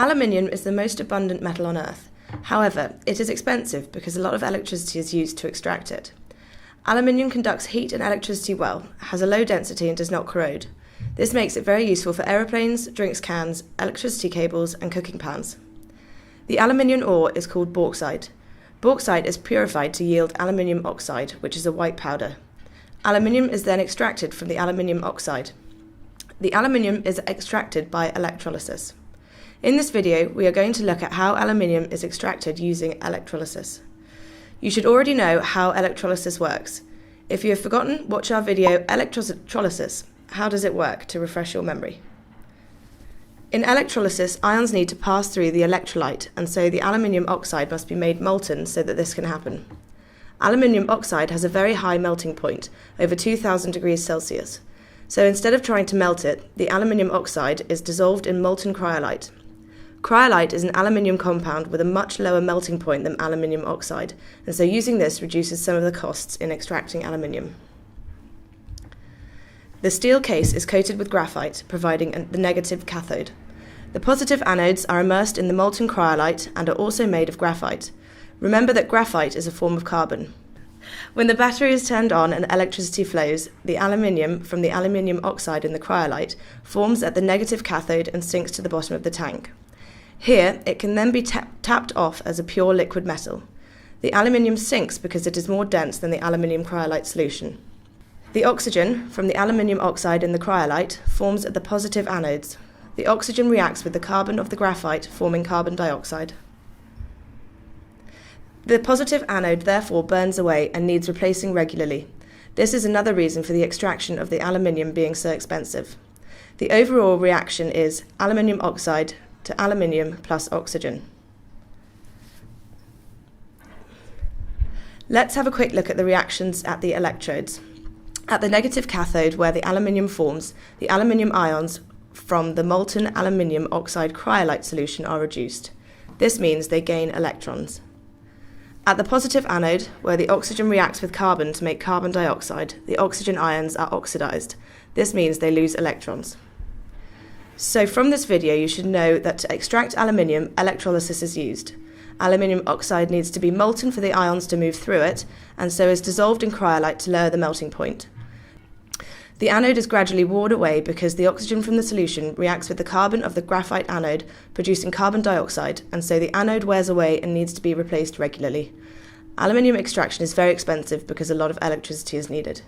Aluminium is the most abundant metal on Earth. However, it is expensive because a lot of electricity is used to extract it. Aluminium conducts heat and electricity well, has a low density and does not corrode. This makes it very useful for aeroplanes, drinks cans, electricity cables and cooking pans. The aluminium ore is called bauxite. Bauxite is purified to yield aluminium oxide, which is a white powder. Aluminium is then extracted from the aluminium oxide. The aluminium is extracted by electrolysis. In this video, we are going to look at how aluminium is extracted using electrolysis. You should already know how electrolysis works. If you have forgotten, watch our video Electrolysis. How does it work, to refresh your memory. In electrolysis, ions need to pass through the electrolyte, and so the aluminium oxide must be made molten so that this can happen. Aluminium oxide has a very high melting point, over 2000 degrees Celsius. So instead of trying to melt it, the aluminium oxide is dissolved in molten cryolite. Cryolite is an aluminium compound with a much lower melting point than aluminium oxide, and so using this reduces some of the costs in extracting aluminium. The steel case is coated with graphite, providing the negative cathode. The positive anodes are immersed in the molten cryolite and are also made of graphite. Remember that graphite is a form of carbon. When the battery is turned on and electricity flows, the aluminium from the aluminium oxide in the cryolite forms at the negative cathode and sinks to the bottom of the tank. Here, it can then be tapped off as a pure liquid metal. The aluminium sinks because it is more dense than the aluminium cryolite solution. The oxygen from the aluminium oxide in the cryolite forms at the positive anodes. The oxygen reacts with the carbon of the graphite, forming carbon dioxide. The positive anode therefore burns away and needs replacing regularly. This is another reason for the extraction of the aluminium being so expensive. The overall reaction is aluminium oxide to aluminium plus oxygen. Let's have a quick look at the reactions at the electrodes. At the negative cathode, where the aluminium forms, the aluminium ions from the molten aluminium oxide cryolite solution are reduced. This means they gain electrons. At the positive anode, where the oxygen reacts with carbon to make carbon dioxide, the oxygen ions are oxidized. This means they lose electrons. So from this video, you should know that to extract aluminium, electrolysis is used. Aluminium oxide needs to be molten for the ions to move through it, and so is dissolved in cryolite to lower the melting point. The anode is gradually worn away because the oxygen from the solution reacts with the carbon of the graphite anode, producing carbon dioxide, and so the anode wears away and needs to be replaced regularly. Aluminium extraction is very expensive because a lot of electricity is needed.